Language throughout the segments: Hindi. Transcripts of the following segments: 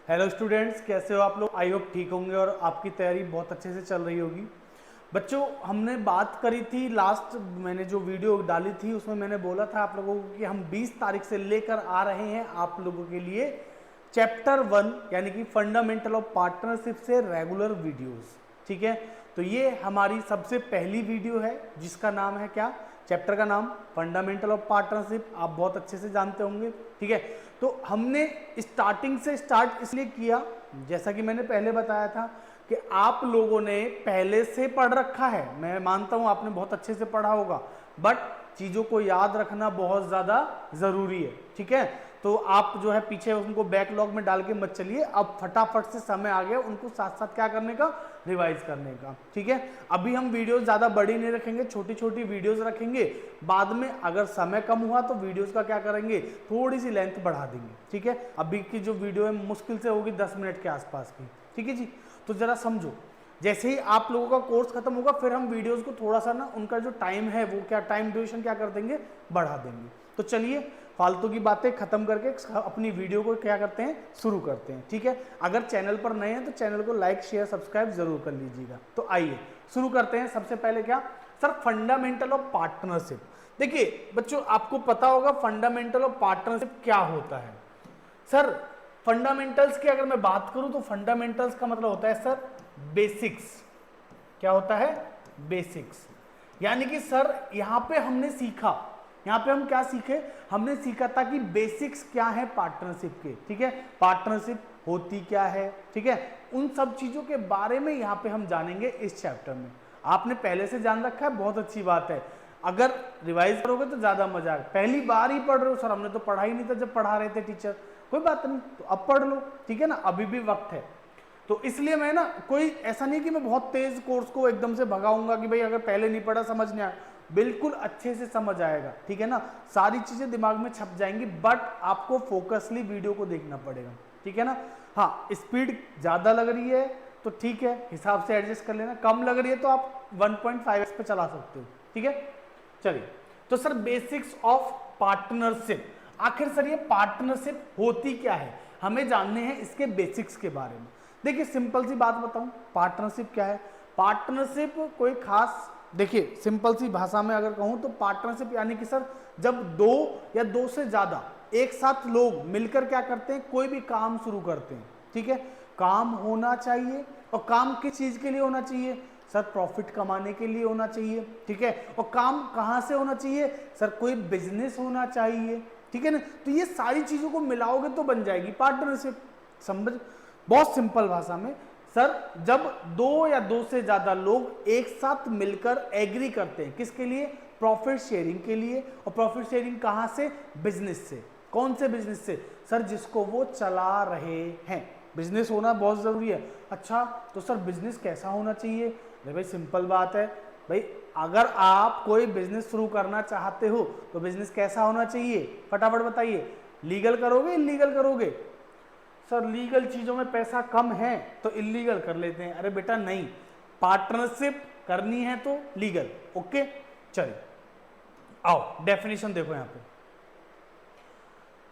हेलो स्टूडेंट्स, कैसे हो आप लोग। आई होप ठीक होंगे और आपकी तैयारी बहुत अच्छे से चल रही होगी। बच्चों, हमने बात करी थी लास्ट, मैंने जो वीडियो डाली थी उसमें मैंने बोला था आप लोगों को कि हम 20 तारीख से लेकर आ रहे हैं आप लोगों के लिए चैप्टर 1 यानी कि फंडामेंटल ऑफ पार्टनरशिप से रेगुलर वीडियोस। ठीक है, तो ये हमारी सबसे पहली वीडियो है जिसका नाम है क्या, चैप्टर का नाम फंडामेंटल ऑफ पार्टनरशिप। आप बहुत अच्छे से जानते होंगे। ठीक है, तो हमने स्टार्टिंग से स्टार्ट इसलिए किया, जैसा कि मैंने पहले बताया था कि आप लोगों ने पहले से पढ़ रखा है, मैं मानता हूं आपने बहुत अच्छे से पढ़ा होगा, बट चीजों को याद रखना बहुत ज्यादा जरूरी है। ठीक है, तो आप जो है पीछे उनको बैकलॉग में डाल के मत चलिए, अब फटाफट से समय आ गया उनको साथ साथ क्या करने का, रिवाइज करने का। ठीक है, अभी हम वीडियोस ज्यादा बड़ी नहीं रखेंगे, छोटी छोटी वीडियोस रखेंगे। बाद में अगर समय कम हुआ तो वीडियोस का क्या करेंगे, थोड़ी सी लेंथ बढ़ा देंगे। ठीक है, अभी की जो वीडियो है मुश्किल से होगी 10 मिनट के आसपास की। ठीक है जी, तो जरा समझो, जैसे ही आप लोगों का कोर्स खत्म होगा फिर हम वीडियोस को थोड़ा सा ना, उनका जो टाइम है वो क्या टाइम ड्यूरेशन क्या कर देंगे, बढ़ा देंगे। तो चलिए फालतू की बातें खत्म करके अपनी वीडियो को क्या करते हैं, शुरू करते हैं। ठीक है, अगर चैनल पर नए हैं तो चैनल को लाइक शेयर सब्सक्राइब जरूर कर लीजिएगा। तो आइए शुरू करते हैं। सबसे पहले क्या सर, फंडामेंटल ऑफ पार्टनरशिप। देखिए बच्चों, आपको पता होगा फंडामेंटल ऑफ पार्टनरशिप क्या होता है। सर फंडामेंटल्स की अगर मैं बात करूं तो फंडामेंटल्स का मतलब होता है सर बेसिक्स। क्या होता है, बेसिक्स। यानी कि सर यहां पे हमने सीखा, यहां पे हम क्या सीखे, हमने सीखा था कि बेसिक्स क्या है पार्टनरशिप के। ठीक है, पार्टनरशिप होती क्या है, ठीक है, उन सब चीजों के बारे में यहां पे हम जानेंगे इस चैप्टर में। आपने पहले से जान रखा है, बहुत अच्छी बात है। अगर रिवाइज करोगे तो ज्यादा मजा आएगा। पहली बार ही पढ़ रहे हो, सर हमने तो पढ़ा ही नहीं था जब पढ़ा रहे थे टीचर, कोई बात नहीं, तो अब पढ़ लो। ठीक है ना, अभी भी वक्त है। तो इसलिए मैं ना, कोई ऐसा नहीं कि मैं बहुत तेज कोर्स को एकदम से भगाऊंगा कि भाई अगर पहले नहीं पढ़ा समझ नहीं आया, बिल्कुल अच्छे से समझ आएगा। ठीक है ना, सारी चीजें दिमाग में छप जाएंगी, बट आपको फोकसली वीडियो को देखना पड़ेगा। ठीक है ना, हाँ स्पीड ज्यादा लग रही है तो ठीक है, हिसाब से एडजस्ट कर लेना, कम लग रही है तो आप 1.5x पे चला सकते हो। ठीक है, चलिए, तो सर बेसिक्स ऑफ पार्टनरशिप, आखिर सर ये पार्टनरशिप होती क्या है, हमें जानने हैं इसके बेसिक्स के बारे में। देखिए सिंपल सी बात बताऊं, पार्टनरशिप क्या है। पार्टनरशिप कोई खास, देखिए सिंपल सी भाषा में अगर कहूं तो पार्टनरशिप यानी कि सर जब दो या दो से ज्यादा एक साथ लोग मिलकर क्या करते हैं, कोई भी काम शुरू करते हैं। ठीक है, काम होना चाहिए, और काम किस चीज के लिए होना चाहिए सर, प्रॉफिट कमाने के लिए होना चाहिए। ठीक है, और काम कहां से होना चाहिए सर, कोई बिजनेस होना चाहिए। ठीक है ना, तो ये सारी चीजों को मिलाओगे तो बन जाएगी पार्टनरशिप। समझ, बहुत सिंपल भाषा में सर, जब दो या दो से ज्यादा लोग एक साथ मिलकर एग्री करते हैं, किसके लिए, प्रॉफिट शेयरिंग के लिए। और प्रॉफिट शेयरिंग कहां से, बिजनेस से। कौन से बिजनेस से सर, जिसको वो चला रहे हैं। बिजनेस होना बहुत जरूरी है। अच्छा तो सर बिजनेस कैसा होना चाहिए, अरे भाई सिंपल बात है भाई, अगर आप कोई बिजनेस शुरू करना चाहते हो तो बिजनेस कैसा होना चाहिए, फटाफट बताइए। लीगल करोगे, इलीगल करोगे, सर लीगल चीजों में पैसा कम है तो इलीगल कर लेते हैं। अरे बेटा नहीं, पार्टनरशिप करनी है तो लीगल। ओके, चलिए आओ डेफिनेशन देखो, यहां पे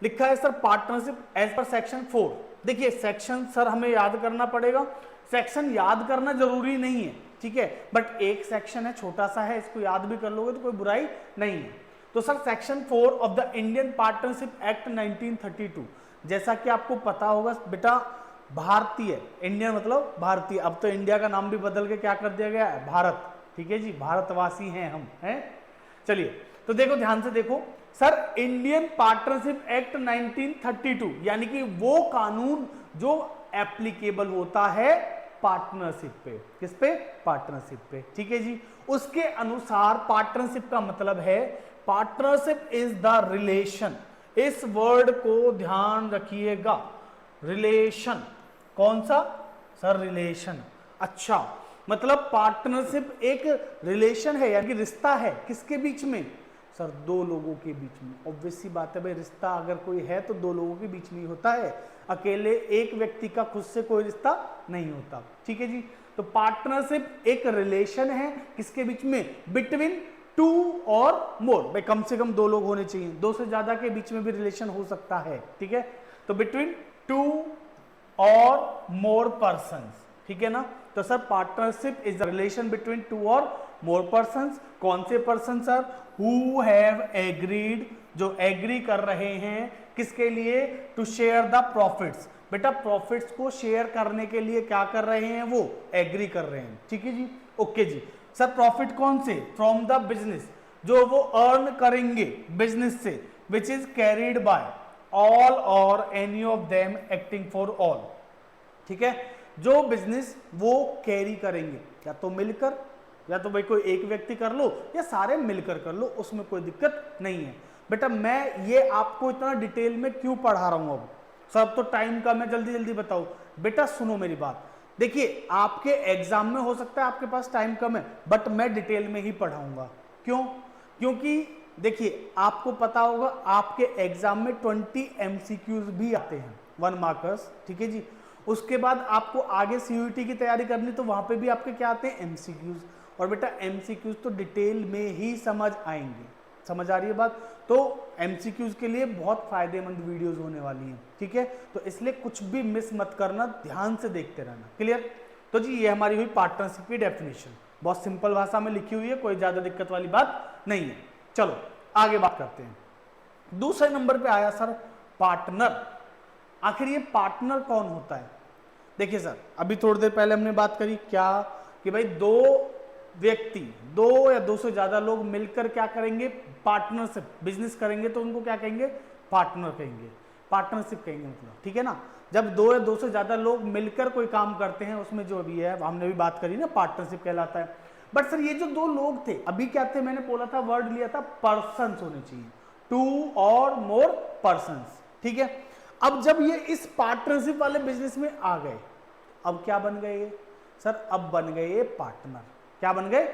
लिखा है sir partnership as per section 4। देखिए सेक्शन सर हमें याद करना पड़ेगा, सेक्शन याद करना जरूरी नहीं है। ठीक है, बट एक सेक्शन है छोटा सा है, इसको याद भी कर लोगे तो कोई बुराई नहीं है। तो sir section 4 of the Indian partnership act 1932, जैसा कि आपको पता होगा बेटा, भारतीय, इंडियन मतलब भारतीय, अब तो इंडिया का नाम भी बदल के क्या कर दिया गया है, भारत। ठीक है जी, भारतवासी हैं हम, हैं। चलिए तो देखो ध्यान से देखो सर, इंडियन पार्टनरशिप एक्ट 1932 यानी कि वो कानून जो एप्लीकेबल होता है पार्टनरशिप पे, किस पे, पार्टनरशिप पे। ठीक है जी, उसके अनुसार पार्टनरशिप का मतलब है, पार्टनरशिप इज द रिलेशन, इस वर्ड को ध्यान रखिएगा, रिलेशन। कौन सा सर, रिलेशन। अच्छा मतलब पार्टनरशिप एक रिलेशन है, यानी कि रिश्ता है, किसके बीच में सर, दो लोगों के बीच में। ऑब्वियस सी बात है भाई, रिश्ता अगर कोई है तो दो लोगों के बीच में ही होता है, अकेले एक व्यक्ति का खुद से कोई रिश्ता नहीं होता। ठीक है जी, तो पार्टनरशिप एक रिलेशन है किसके बीच में, बिटवीन टू और मोर, भाई कम से कम दो लोग होने चाहिए, दो से ज्यादा के बीच में भी रिलेशन हो सकता है। ठीक है, तो between two or more persons, ठीक है ना। तो sir partnership is the relation between two or more persons. कौन से person sir? Who have agreed, जो एग्री कर रहे हैं किसके लिए? To share the profits. बेटा प्रॉफिट्स को शेयर करने के लिए क्या कर रहे हैं? वो एग्री कर रहे हैं, ठीक है जी, ओके जी। सर प्रॉफिट कौन से? फ्रॉम द बिजनेस, जो वो अर्न करेंगे बिजनेस से, which is carried by all or any of them acting for all, ठीक है। जो बिजनेस वो कैरी करेंगे, या तो मिलकर, या तो भाई कोई एक व्यक्ति कर लो या सारे मिलकर कर लो, उसमें कोई दिक्कत नहीं है। बेटा मैं ये आपको इतना डिटेल में क्यों पढ़ा रहा हूं अब? सब तो टाइम का, मैं जल्दी जल्दी बताऊं। बेटा सुनो मेरी बात, देखिए आपके एग्जाम में हो सकता है आपके पास टाइम कम है, बट मैं डिटेल में ही पढ़ाऊंगा। क्यों? क्योंकि देखिए आपको पता होगा आपके एग्जाम में 20 एमसीक्यूज भी आते हैं, 1 मार्कर्स, ठीक है जी। उसके बाद आपको आगे सीयूईटी की तैयारी करनी, तो वहां पे भी आपके क्या आते हैं? एमसीक्यूज। और बेटा एमसीक्यूज तो डिटेल में ही समझ आएंगे, समझ आ रही है बात? तो एमसीक्यूज के लिए बहुत फायदेमंद वीडियोस होने वाली हैं, ठीक है। तो इसलिए कुछ भी मिस मत करना, ध्यान से देखते रहना, क्लियर? तो जी ये हमारी हुई पार्टनरशिप की डेफिनेशन, बहुत सिंपल भाषा में लिखी हुई है, कोई ज्यादा दिक्कत वाली बात नहीं है। चलो आगे बात करते हैं। दूसरे नंबर पे आया सर पार्टनर। आखिर ये पार्टनर कौन होता है? देखिए सर अभी थोड़ी देर पहले हमने बात करी क्या, कि भाई दो व्यक्ति, दो या दो से ज्यादा लोग मिलकर क्या करेंगे? पार्टनरशिप, बिजनेस करेंगे, तो उनको क्या कहेंगे? पार्टनर कहेंगे, पार्टनरशिप कहेंगे, मतलब, ठीक है ना। जब दो या दो से ज्यादा लोग मिलकर कोई काम करते हैं, उसमें जो भी है हमने भी बात करी ना, पार्टनरशिप कहलाता है। बट सर ये जो दो लोग थे, अभी क्या थे? मैंने बोला था, वर्ड लिया था, पर्सन्स होने चाहिए, 2 और मोर पर्सन्स, ठीक है। अब जब ये इस पार्टनरशिप वाले बिजनेस में आ गए, अब क्या बन गए सर? अब बन गए पार्टनर। क्या बन गए?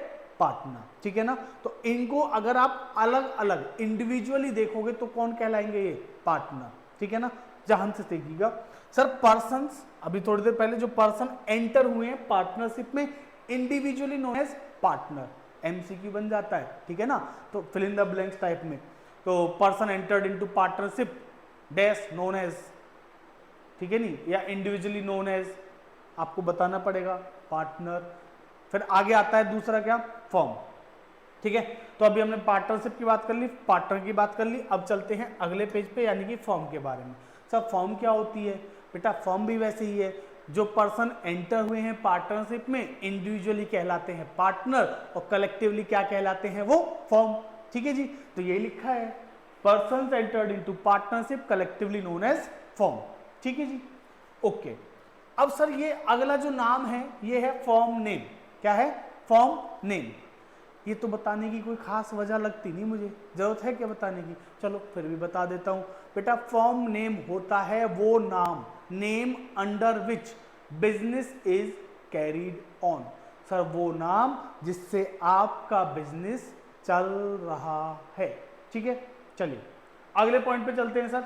पार्टनर, ठीक है ना। तो इनको अगर आप अलग अलग इंडिविजुअली देखोगे तो कौन कहलाएंगे? ये पार्टनर, ठीक है ना। ध्यान से देखिएगा सर, पर्सन्स, अभी थोड़ी देर पहले जो पर्सन एंटर हुए हैं पार्टनरशिप में, individually known as partner, MCQ बन जाता है, ठीक है ना। तो fill in the blanks type में, तो person entered into partnership dash known as, ठीक है नहीं, या इंडिविजुअली नोन एज, आपको बताना पड़ेगा, पार्टनर। फिर आगे आता है दूसरा क्या? फर्म, ठीक है। तो अभी हमने पार्टनरशिप की बात कर ली, पार्टनर की बात कर ली, अब चलते हैं अगले पेज पे, यानी कि फर्म के बारे में। सर फर्म क्या होती है? बेटा फर्म भी वैसे ही है, जो पर्सन एंटर हुए हैं पार्टनरशिप में, इंडिविजुअली कहलाते हैं पार्टनर, और कलेक्टिवली क्या कहलाते हैं? वो फर्म, ठीक है जी। तो ये लिखा है, persons entered into partnership collectively known as firm, ठीक है जी, ओके। अब सर ये अगला जो नाम है ये है फर्म नेम। क्या है? Firm name. ये तो बताने की कोई खास वजह लगती नहीं मुझे, जरूरत है क्या बताने की? चलो फिर भी बता देता हूं। बेटा फर्म नेम होता है वो नाम, name under which business is carried on. Sir वो नाम जिससे आपका बिजनेस चल रहा है, ठीक है। चलिए अगले पॉइंट पे चलते हैं सर।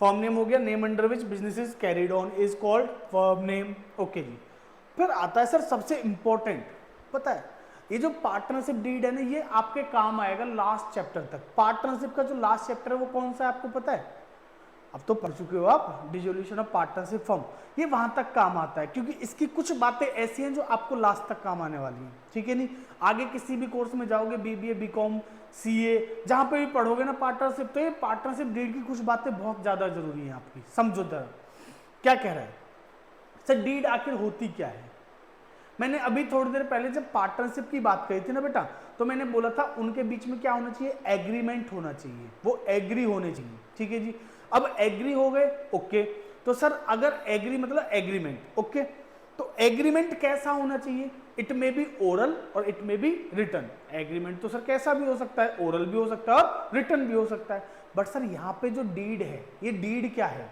फर्म नेम हो गया, name under which business is carried on is called firm name, okay जी। फिर आता है सर सबसे इंपॉर्टेंट, पता है ये जो पार्टनरशिप डीड है ना, ये आपके काम आएगा लास्ट चैप्टर तक। पार्टनरशिप का जो लास्ट चैप्टर है वो कौन सा है आपको पता है? अब तो पढ़ चुके हो आप, डिसोल्यूशन ऑफ पार्टनरशिप फर्म, ये वहां तक काम आता है, क्योंकि इसकी कुछ बातें ऐसी हैं जो आपको लास्ट तक काम आने वाली हैं, ठीक है नहीं। आगे किसी भी कोर्स में जाओगे, बीबीए, बीकॉम, सीए, जहां पे भी पढ़ोगे ना पार्टनरशिप, तो ये पार्टनरशिप डीड की कुछ बातें बहुत ज्यादा जरूरी है आपकी, समझो जरा क्या कह रहा है सर। डीड आखिर होती क्या है? मैंने अभी थोड़ी देर पहले जब पार्टनरशिप की बात कही थी ना बेटा, तो मैंने बोला था उनके बीच में क्या होना चाहिए? एग्रीमेंट होना चाहिए, वो एग्री होने चाहिए, ठीक है जी। अब एग्री हो गए, ओके। तो सर अगर एग्री मतलब एग्रीमेंट, ओके, तो एग्रीमेंट कैसा होना चाहिए? It may be oral or it may be written. Agreement तो सर कैसा भी हो सकता है, ओरल भी हो सकता है और रिटन भी हो सकता है। बट सर यहाँ पे जो डीड है, ये डीड क्या है?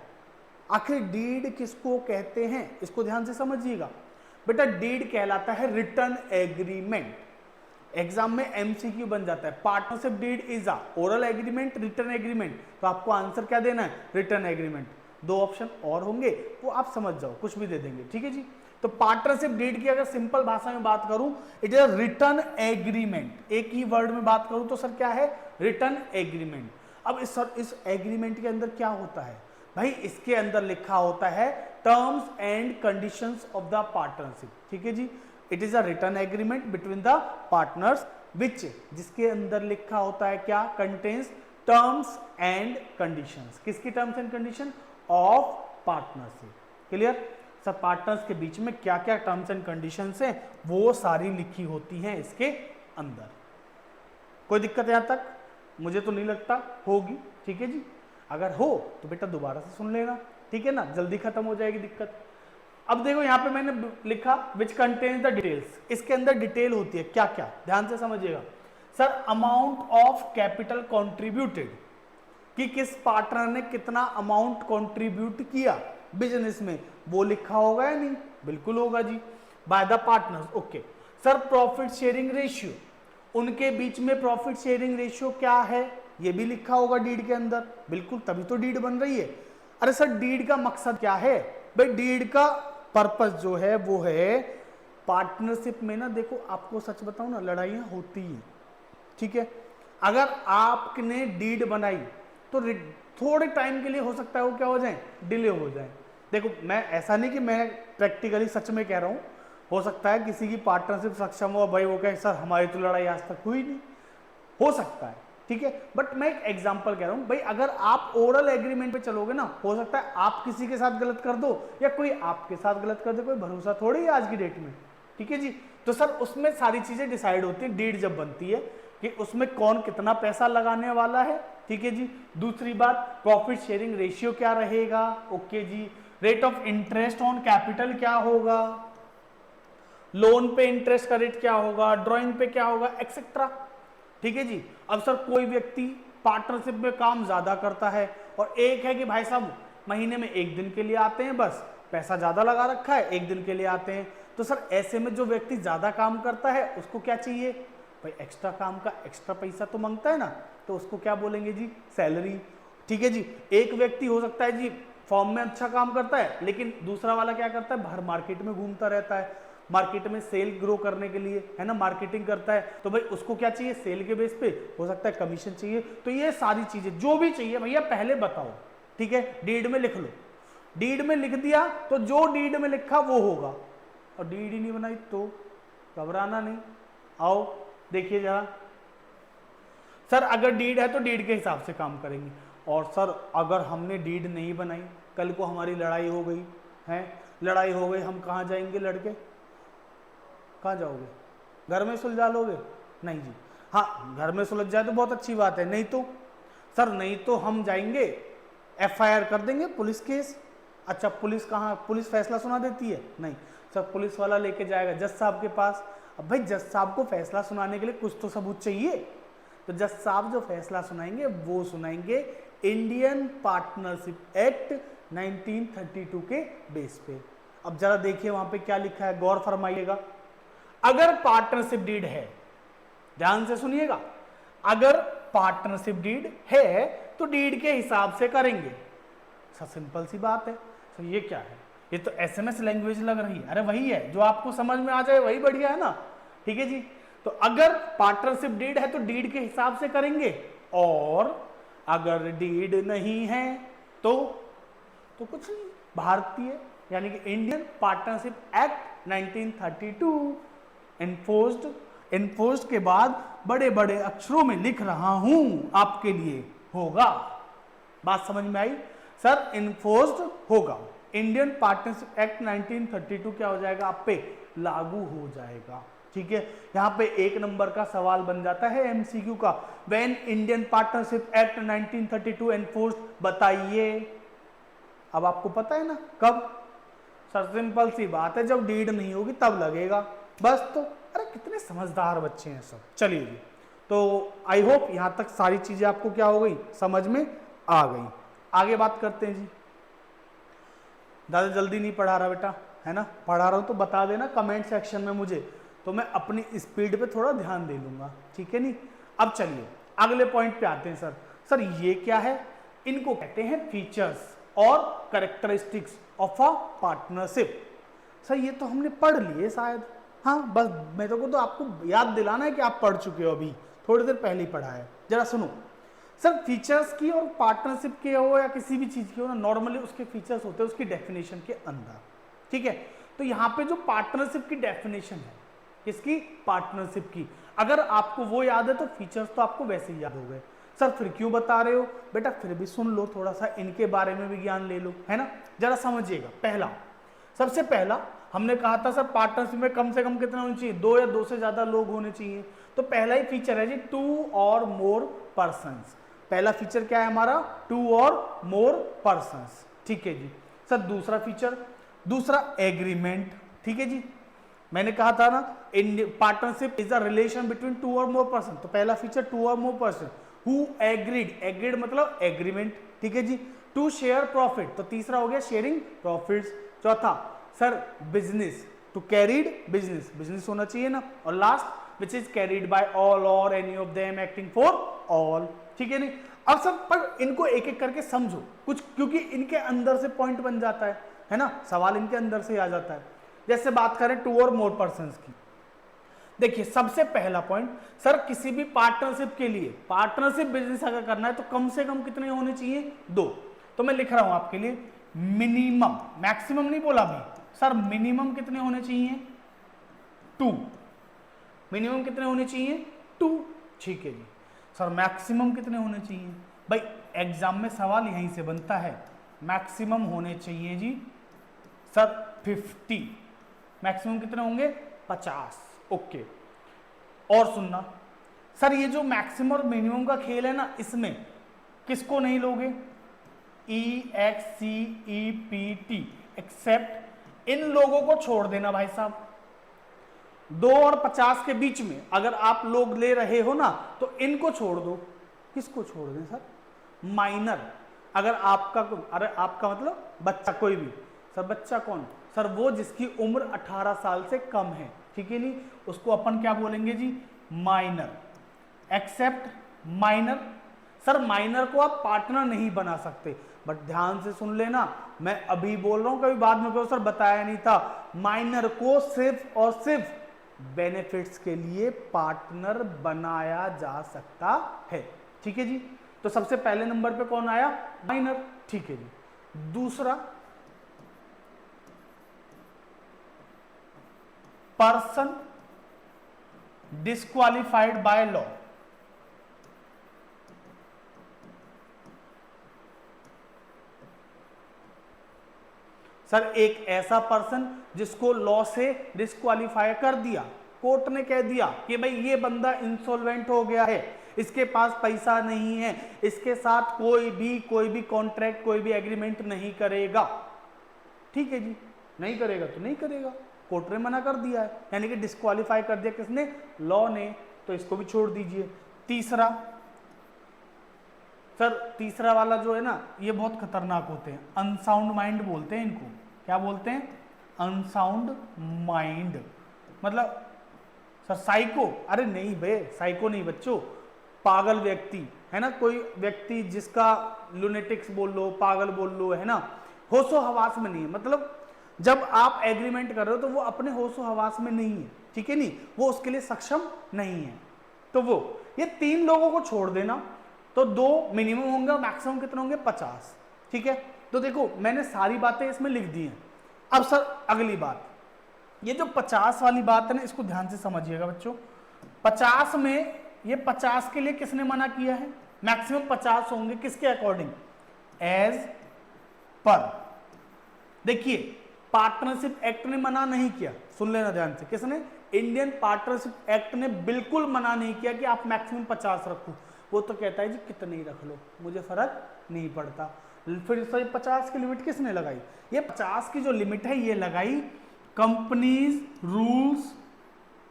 आखिर डीड किसको कहते हैं? इसको ध्यान से समझिएगा बेटा। डीड कहलाता है रिटन एग्रीमेंट। एग्जाम में एमसीक्यू बन जाता है, partnership deed is a oral agreement, written agreement. तो आपको आंसर क्या देना है? Written agreement. 2 ऑप्शन और होंगे, वो आप समझ जाओ, कुछ भी दे देंगे, ठीक है जी। तो पार्टनरशिप डीड की अगर सिंपल भाषा में बात करूं, it is a written agreement. एक ही वर्ड में बात करूं तो सर क्या है? Written agreement. अब इस एग्रीमेंट के अंदर क्या होता है भाई इसके अंदर लिखा होता है terms and conditions of the partnership, ठीक है जी। It is a written agreement between the partners which, जिसके अंदर लिखा होता है क्या, कंटेन्स टर्म्स एंड कंडीशंस। किसकी terms and condition, of partnership. Clear सब, पार्टनर्स के बीच में क्या क्या टर्म्स एंड कंडीशंस हैं वो सारी लिखी होती हैं इसके अंदर। कोई दिक्कत यहां तक, मुझे तो नहीं लगता होगी, ठीक है जी। अगर हो तो बेटा दोबारा से सुन लेना, ठीक है ना, जल्दी खत्म हो जाएगी दिक्कत। अब देखो यहाँ पे मैंने लिखा विच कंटेन्स द डिटेल्स, इसके अंदर डिटेल होती है क्या क्या, ध्यान से समझिएगा sir. Amount of capital contributed, कि किस पार्टनर ने कितना अमाउंट कॉन्ट्रीब्यूट किया बिजनेस में, वो लिखा होगा या नहीं, बिल्कुल होगा जी, by the partners. Okay sir, profit sharing ratio, उनके बीच में प्रॉफिट शेयरिंग रेशियो क्या है, ये भी लिखा होगा डीड के अंदर, बिल्कुल, तभी तो डीड बन रही है। अरे सर डीड का मकसद क्या है, भाई डीड का पर्पस जो है वो है पार्टनरशिप में ना, देखो आपको सच बताऊं ना, लड़ाइयां होती हैं, ठीक है। अगर आपने डीड बनाई तो थोड़े टाइम के लिए हो सकता है वो क्या हो जाए, डिले हो जाए। देखो मैं ऐसा नहीं कि मैं प्रैक्टिकली सच में कह रहा हूं, हो सकता है किसी की पार्टनरशिप सक्षम हो, भाई वो कहे सर हमारी तो लड़ाई आज तक हुई नहीं, हो सकता है, ठीक है। बट मैं एक एग्जांपल कह रहा हूं, भाई अगर आप ओरल एग्रीमेंट पे चलोगे ना, हो सकता है आप किसी के साथ गलत कर दो या कोई आपके साथ गलत कर दे, कोई भरोसा थोड़ी है आज की डेट में, ठीक है जी। तो सर उसमें सारी चीजें डिसाइड होती है डीड जब बनती है, कि उसमें कौन कितना पैसा लगाने वाला है, ठीक है जी। दूसरी बात, प्रॉफिट शेयरिंग रेशियो क्या रहेगा, ओके जी। Rate of interest on capital क्या होगा, लोन पे इंटरेस्ट का रेट क्या होगा, ड्राइंग पे क्या होगा, एक्सेट्रा, ठीक है जी। अब सर कोई व्यक्ति पार्टनरशिप में काम ज्यादा करता है और एक है कि भाई साहब महीने में एक दिन के लिए आते हैं, बस पैसा ज्यादा लगा रखा है, एक दिन के लिए आते हैं, तो सर ऐसे में जो व्यक्ति ज्यादा काम करता है उसको क्या चाहिए, भाई एक्स्ट्रा काम का एक्स्ट्रा पैसा तो मांगता है ना, तो उसको क्या बोलेंगे जी, सैलरी, ठीक है जी। एक व्यक्ति हो सकता है जी फॉर्म में अच्छा काम करता है, लेकिन दूसरा वाला क्या करता है, बाहर मार्केट में घूमता रहता है, मार्केट में सेल ग्रो करने के लिए, है ना, मार्केटिंग करता है, तो भाई उसको क्या चाहिए, सेल के बेस पे हो सकता है कमीशन चाहिए। तो ये सारी चीजें जो भी चाहिए भैया पहले बताओ, ठीक है, डीड में लिख लो, डीड में लिख दिया तो जो डीड में लिखा वो होगा, और डीड ही नहीं बनाई तो घबराना नहीं। आओ देखिए जरा, सर अगर डीड है तो डीड के हिसाब से काम करेंगे, और सर अगर हमने डीड नहीं बनाई, कल को हमारी लड़ाई हो गई है, लड़ाई हो गई, हम कहाँ जाएंगे लड़के, कहाँ जाओगे, घर में सुलझा लोगे, नहीं जी। हाँ घर में सुलझ जाए तो बहुत अच्छी बात है, नहीं तो सर नहीं तो हम जाएंगे एफआईआर कर देंगे, पुलिस केस। अच्छा पुलिस कहाँ, पुलिस फैसला सुना देती है, नहीं सर पुलिस वाला लेके जाएगा जज साहब के पास। अब भाई जज साहब को फैसला सुनाने के लिए कुछ तो सबूत चाहिए, तो जज साहब जो फैसला सुनाएंगे वो सुनाएंगे इंडियन पार्टनरशिप एक्ट 1932 के बेस पे। अब जरा देखिए वहां पे क्या लिखा है, गौर फरमाइएगा। अगर पार्टनरशिप डीड है, ध्यान से सुनिएगा, अगर पार्टनरशिप डीड है तो डीड के हिसाब से करेंगे। सर सिंपल सी बात है। तो ये क्या है, ये तो एसएमएस लैंग्वेज लग रही है, अरे वही है जो आपको समझ में आ जाए वही बढ़िया है ना, ठीक है जी। तो अगर पार्टनरशिप डीड है तो डीड के हिसाब से करेंगे, और अगर डीड नहीं है तो कुछ नहीं, भारतीय यानी कि इंडियन पार्टनरशिप एक्ट 1932 इन्फोर्स्ड के बाद बड़े बड़े अक्षरों में लिख रहा हूं आपके लिए, होगा। बात समझ में आई सर, इन्फोर्स्ड होगा, इंडियन पार्टनरशिप एक्ट 1932 क्या हो जाएगा, आप पे लागू हो जाएगा, ठीक है। यहां पे एक नंबर का सवाल बन जाता है एमसीक्यू का, when Indian partnership act 1932 enforced, बताइए। अब आपको पता है ना कब, सर सिंपल सी बात है, जब डीड नहीं होगी तब लगेगा, बस। तो अरे कितने समझदार बच्चे हैं सब। चलिए जी, तो आई होप यहां तक सारी चीजें आपको क्या हो गई, समझ में आ गई। आगे बात करते हैं जी। दादा जल्दी नहीं पढ़ा रहा बेटा, है ना, पढ़ा रहा हूं तो बता देना कमेंट सेक्शन में मुझे, तो मैं अपनी स्पीड पे थोड़ा ध्यान दे लूंगा, ठीक है नहीं। अब चलिए अगले पॉइंट पे आते हैं सर। सर ये क्या है, इनको कहते हैं फीचर्स और characteristics of a partnership. Sir ये तो हमने पढ़ लिए शायद, हाँ बस मेरे को तो आपको याद दिलाना है कि आप पढ़ चुके हो, अभी थोड़ी देर पहले ही पढ़ा है। जरा सुनो सर फीचर्स की और पार्टनरशिप के हो या किसी भी चीज की हो ना, नॉर्मली उसके फीचर्स होते हैं उसकी डेफिनेशन के अंदर, ठीक है। तो यहाँ पे जो पार्टनरशिप की डेफिनेशन है, किसकी, पार्टनरशिप की, अगर आपको वो याद है तो फीचर्स तो आपको वैसे ही याद हो गए। सर फिर क्यों बता रहे हो बेटा, फिर भी सुन लो, थोड़ा सा इनके बारे में भी ज्ञान ले लो, है ना, जरा समझिएगा। पहला, सबसे पहला हमने कहा था सर पार्टनरशिप में कम से कम कितना होना चाहिए, 2 या 2 से ज्यादा लोग होने चाहिए। तो पहला ही फीचर है जी 2 और मोर पर्सन्स। पहला फीचर क्या है हमारा, 2 और मोर पर्सन्स, ठीक है जी। सर दूसरा फीचर, दूसरा एग्रीमेंट, ठीक है जी। मैंने कहा था ना partnership is a relation between 2 और मोर पर्सन, तो पहला फीचर 2 और more person who agreed, agreed मतलब एग्रीमेंट, ठीक है जी। टू शेयर प्रॉफिट, तो तीसरा हो गया शेयरिंग प्रॉफिट्स। चौथा sir business, to carried business, business होना चाहिए ना। और last which is carried by all or any of them acting for all, ठीक है नहीं। अब सब पर इनको एक एक करके समझो कुछ, क्योंकि इनके अंदर से पॉइंट बन जाता है ना, सवाल इनके अंदर से आ जाता है। जैसे बात करें 2 और मोर पर्सन्स की, देखिए सबसे पहला पॉइंट, सर किसी भी पार्टनरशिप के लिए, पार्टनरशिप बिजनेस अगर करना है तो कम से कम कितने होने चाहिए, 2। तो मैं लिख रहा हूं आपके लिए मिनिमम, मैक्सिमम नहीं बोला अभी सर, मिनिमम कितने होने चाहिए, 2। मिनिमम कितने होने चाहिए, 2, ठीक है जी। सर मैक्सिमम कितने होने चाहिए, भाई एग्जाम में सवाल यहीं से बनता है, मैक्सिमम होने चाहिए जी सर 50, मैक्सिमम कितने होंगे 50, ओके। और सुनना सर, ये जो मैक्सिमम और मिनिमम का खेल है ना, इसमें किसको नहीं लोगे, EXCEPT, एक्सेप्ट, इन लोगों को छोड़ देना भाई साहब। 2 और 50 के बीच में अगर आप लोग ले रहे हो ना तो इनको छोड़ दो। किसको छोड़ दें सर, माइनर, अगर आपका, अरे आपका मतलब बच्चा कोई भी, सर बच्चा कौन, सर वो जिसकी उम्र 18 साल से कम है, ठीक है नहीं, उसको अपन क्या बोलेंगे जी, minor. Except minor, sir minor को आप पार्टनर नहीं बना सकते, बट ध्यान से सुन लेना, मैं अभी बोल रहा हूं, कभी बाद में कहो सर बताया नहीं था, माइनर को सिर्फ और सिर्फ बेनिफिट्स के लिए पार्टनर बनाया जा सकता है, ठीक है जी। तो सबसे पहले नंबर पे कौन आया, माइनर, ठीक है जी। दूसरा person disqualified by law, sir एक ऐसा पर्सन जिसको लॉ से डिस्क्वालीफाई कर दिया, कोर्ट ने कह दिया कि भाई ये बंदा इंसॉल्वेंट हो गया है, इसके पास पैसा नहीं है, इसके साथ कोई भी कॉन्ट्रैक्ट, कोई भी एग्रीमेंट नहीं करेगा, ठीक है जी, नहीं करेगा तो नहीं करेगा, कोर्ट ने मना कर दिया है, यानी कि डिस्क्वालीफाई कर दिया किसने, लॉ ने, तो इसको भी छोड़ दीजिए। तीसरा सर, तीसरा वाला जो है ना, ये बहुत खतरनाक होते हैं, अनसाउंड माइंड बोलते हैं इनको, क्या बोलते हैं, अनसाउंड माइंड, मतलब सर साइको, अरे नहीं बे, साइको नहीं बच्चों, पागल व्यक्ति, है ना, कोई व्यक्ति जिसका लुनेटिक्स बोल लो, पागल बोल लो, है ना, होशो हवास में नहीं है, मतलब जब आप एग्रीमेंट कर रहे हो तो वो अपने होशो हवास में नहीं है, ठीक है नहीं, वो उसके लिए सक्षम नहीं है, तो वो ये 3 लोगों को छोड़ देना, तो 2 मिनिमम होंगे और मैक्सिमम कितने होंगे, 50, ठीक है। तो देखो मैंने सारी बातें इसमें लिख दी हैं। अब सर अगली बात, ये जो 50 वाली बात है ना, इसको ध्यान से समझिएगा बच्चों। 50 में, ये 50 के लिए किसने मना किया है, मैक्सिमम 50 होंगे, किसके अकॉर्डिंग, एज पर, देखिए पार्टनरशिप एक्ट ने मना नहीं किया, सुन लेना ध्यान से, किसने, इंडियन पार्टनरशिप एक्ट ने बिल्कुल मना नहीं किया कि आप मैक्सिमम 50 रखो, वो तो कहता है जी कितने ही रख लो, मुझे फर्क नहीं पड़ता। फिर 50 की लिमिट किसने लगाई, ये 50 की जो लिमिट है ये लगाई companies rules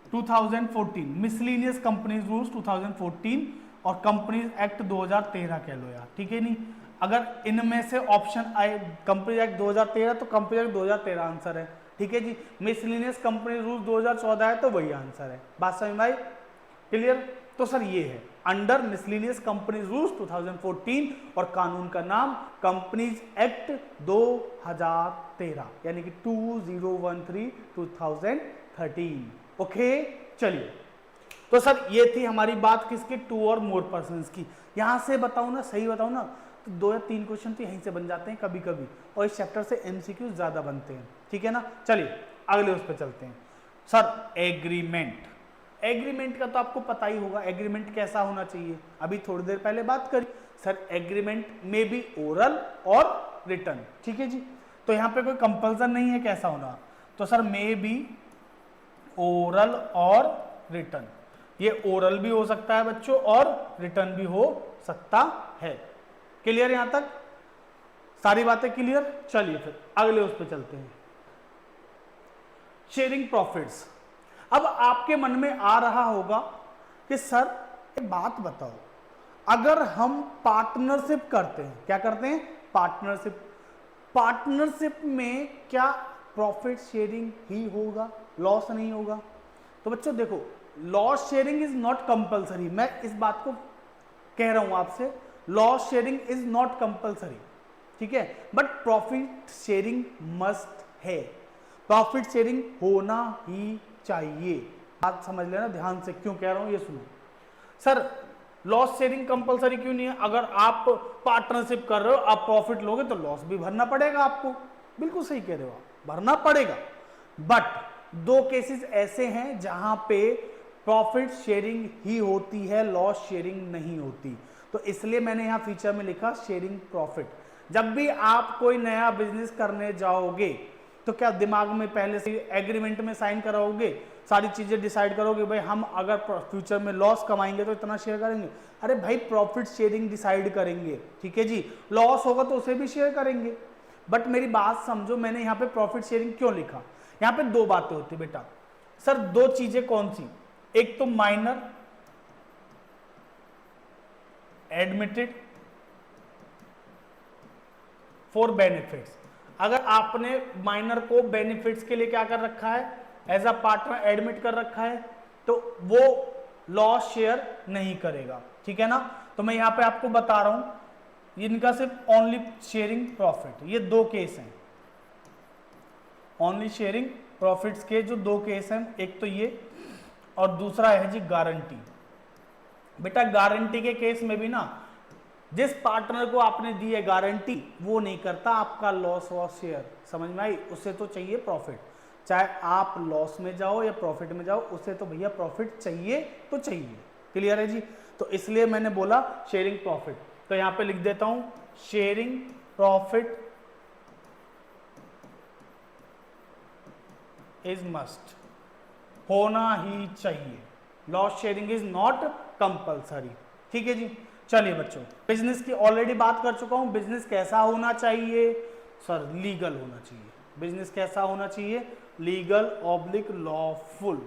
2014, miscellaneous companies rules 2014 और कंपनीज एक्ट 2013 कह लो यार, ठीक है नहीं। अगर इनमें से ऑप्शन आए कंपनीज एक्ट 2013 तो कंपनीज एक्ट 2013 आंसर है, ठीक है जी। मिसलिनियस कंपनीज रूल्स 2014 है तो वही आंसर है, बात समझ में आई, क्लियर। तो सर ये है अंडर मिसलिनियस कंपनीज रूल्स 2014 और कानून का नाम कंपनीज एक्ट 2013 यानी कि 2013 2013, ओके। चलिए तो सर ये थी हमारी बात किसकी, 2 और मोर पर्सन्स की। यहाँ से बताऊँ ना, सही बताऊँ ना, तो 2 या 3 क्वेश्चन तो यहीं से बन जाते हैं कभी कभी, और इस चैप्टर से एमसीक्यू ज्यादा बनते हैं, ठीक है ना। चलिए अगले उस पर चलते हैं। सर एग्रीमेंट, एग्रीमेंट का तो आपको पता ही होगा, एग्रीमेंट कैसा होना चाहिए, अभी थोड़ी देर पहले बात करी। सर एग्रीमेंट में भी ओरल और रिटर्न, ठीक है जी। तो यहाँ पे कोई कंपल्सन नहीं है कैसा होना, तो सर मे बी ओरल और रिटर्न, ये ओरल भी हो सकता है बच्चों और रिटर्न भी हो सकता है। क्लियर यहां तक सारी बातें क्लियर। चलिए फिर अगले उस पर चलते हैं, शेयरिंग प्रॉफिट्स। अब आपके मन में आ रहा होगा कि सर एक बात बताओ, अगर हम पार्टनरशिप करते हैं, क्या करते हैं, पार्टनरशिप, पार्टनरशिप में क्या प्रॉफिट शेयरिंग ही होगा, लॉस नहीं होगा। तो बच्चों देखो, loss sharing is not compulsory, मैं इस बात को कह रहा हूं आपसे, loss sharing is not compulsory, ठीक है, बट प्रॉफिट शेयरिंग मस्ट है, प्रॉफिट शेयरिंग होना ही चाहिए। बात समझ लेना ध्यान से, क्यों कह रहा हूं ये सुनो। सर लॉस शेयरिंग कंपलसरी क्यों नहीं है, अगर आप पार्टनरशिप कर रहे हो, आप प्रॉफिट लोगे तो लॉस भी भरना पड़ेगा आपको, बिल्कुल सही कह रहे हो आप, भरना पड़ेगा। बट 2 केसेस ऐसे हैं जहां पे प्रॉफिट शेयरिंग ही होती है, लॉस शेयरिंग नहीं होती, तो इसलिए मैंने यहां फीचर में लिखा शेयरिंग प्रॉफिट। जब भी आप कोई नया बिजनेस करने जाओगे तो क्या दिमाग में पहले से एग्रीमेंट में साइन कराओगे, सारी चीजें डिसाइड करोगे, भाई हम अगर फ्यूचर में लॉस कमाएंगे तो इतना शेयर करेंगे, अरे भाई प्रॉफिट शेयरिंग डिसाइड करेंगे, ठीक है जी, लॉस होगा तो उसे भी शेयर करेंगे। बट मेरी बात समझो, मैंने यहाँ पे प्रॉफिट शेयरिंग क्यों लिखा, यहाँ पे 2 बातें होती बेटा। सर 2 चीजें कौन सी, एक तो माइनर एडमिटेड फॉर बेनिफिट्स, अगर आपने माइनर को बेनिफिट्स के लिए क्या कर रखा है, एज अ पार्टनर एडमिट कर रखा है, तो वो लॉस शेयर नहीं करेगा, ठीक है ना। तो मैं यहां पे आपको बता रहा हूं, इनका सिर्फ ओनली शेयरिंग प्रॉफिट, ये 2 केस हैं, ओनली शेयरिंग प्रॉफिट्स के जो 2 केस हैं, एक तो ये और दूसरा है जी गारंटी। बेटा गारंटी के केस में भी ना, जिस पार्टनर को आपने दी है गारंटी, वो नहीं करता आपका लॉस वॉस शेयर, समझ में आई, उसे तो चाहिए प्रॉफिट, चाहे आप लॉस में जाओ या प्रॉफिट में जाओ, उसे तो भैया प्रॉफिट चाहिए तो चाहिए। क्लियर है जी, तो इसलिए मैंने बोला शेयरिंग प्रॉफिट, तो यहां पे लिख देता हूं शेयरिंग प्रॉफिट इज मस्ट, होना ही चाहिए, loss sharing is not compulsory, ठीक है जी। चलिए बच्चों, बिजनेस की ऑलरेडी बात कर चुका हूं, बिजनेस कैसा होना चाहिए, सर लीगल होना चाहिए, बिजनेस कैसा होना चाहिए, लीगल ऑब्लिक लॉफुल,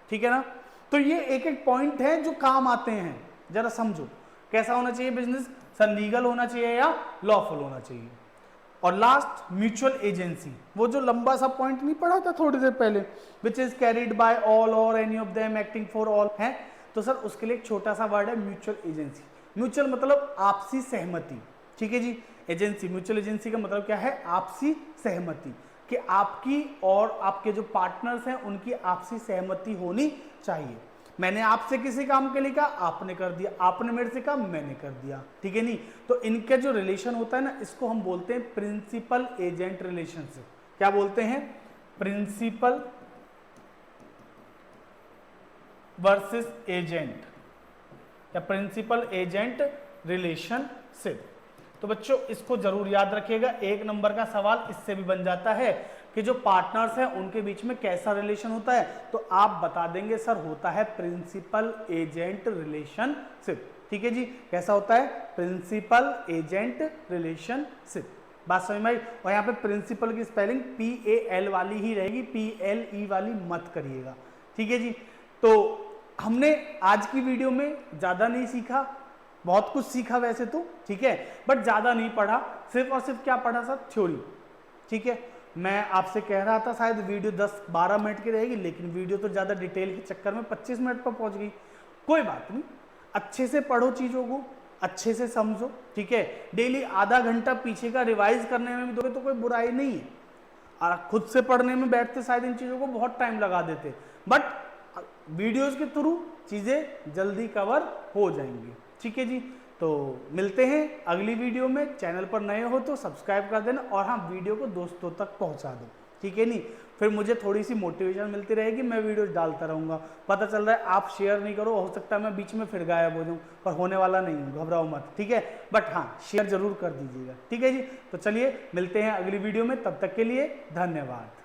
ठीक है ना। तो ये एक एक पॉइंट है जो काम आते हैं, जरा समझो कैसा होना चाहिए बिजनेस, सर लीगल होना चाहिए या लॉफुल होना चाहिए। और लास्ट म्यूचुअल एजेंसी, वो जो लंबा सा पॉइंट नहीं पढ़ा था थोड़ी देर पहले, which is carried by all or any of them acting for all, है, तो सर उसके लिए एक छोटा सा वर्ड है म्यूचुअल एजेंसी। म्यूचुअल मतलब आपसी सहमति, ठीक है जी, एजेंसी, म्यूचुअल एजेंसी का मतलब क्या है, आपसी सहमति, कि आपकी और आपके जो पार्टनर्स हैं उनकी आपसी सहमति होनी चाहिए। मैंने आपसे किसी काम के लिए कहा, आपने कर दिया, आपने मेरे से कहा, मैंने कर दिया, ठीक है नहीं। तो इनका जो रिलेशन होता है ना, इसको हम बोलते हैं प्रिंसिपल एजेंट रिलेशनशिप। क्या बोलते हैं, प्रिंसिपल वर्सेस एजेंट या प्रिंसिपल एजेंट रिलेशनशिप। तो बच्चों इसको जरूर याद रखिएगा, 1 नंबर का सवाल इससे भी बन जाता है कि जो पार्टनर्स हैं उनके बीच में कैसा रिलेशन होता है, तो आप बता देंगे सर होता है प्रिंसिपल एजेंट रिलेशनशिप, ठीक है जी, कैसा होता है, प्रिंसिपल एजेंट रिलेशनशिप। बात समझ में आई। और यहाँ पे प्रिंसिपल की स्पेलिंग PAL वाली ही रहेगी, PLE वाली मत करिएगा, ठीक है जी। तो हमने आज की वीडियो में ज्यादा नहीं सीखा, बहुत कुछ सीखा वैसे तो, ठीक है, बट ज्यादा नहीं पढ़ा, सिर्फ और सिर्फ क्या पढ़ा सर, थ्योरी, ठीक है। मैं आपसे कह रहा था शायद वीडियो 10-12 मिनट की रहेगी, लेकिन वीडियो तो ज्यादा डिटेल के चक्कर में 25 मिनट पर पहुंच गई। कोई बात नहीं, अच्छे से पढ़ो चीजों को, अच्छे से समझो, ठीक है। डेली आधा घंटा पीछे का रिवाइज करने में भी दोगे तो कोई बुराई नहीं है, और खुद से पढ़ने में बैठते शायद इन चीजों को बहुत टाइम लगा देते, बट वीडियोस के थ्रू चीज़ें जल्दी कवर हो जाएंगी। ठीक है जी, तो मिलते हैं अगली वीडियो में। चैनल पर नए हो तो सब्सक्राइब कर देना और हाँ, वीडियो को दोस्तों तक पहुंचा दो। ठीक है नहीं, फिर मुझे थोड़ी सी मोटिवेशन मिलती रहेगी, मैं वीडियोस डालता रहूँगा। पता चल रहा है आप शेयर नहीं करो, हो सकता है मैं बीच में फिर गायब हो जाऊँ, पर होने वाला नहीं हूँ, घबराओ मत। ठीक है, बट हाँ, शेयर जरूर कर दीजिएगा। ठीक है जी, तो चलिए मिलते हैं अगली वीडियो में, तब तक के लिए धन्यवाद।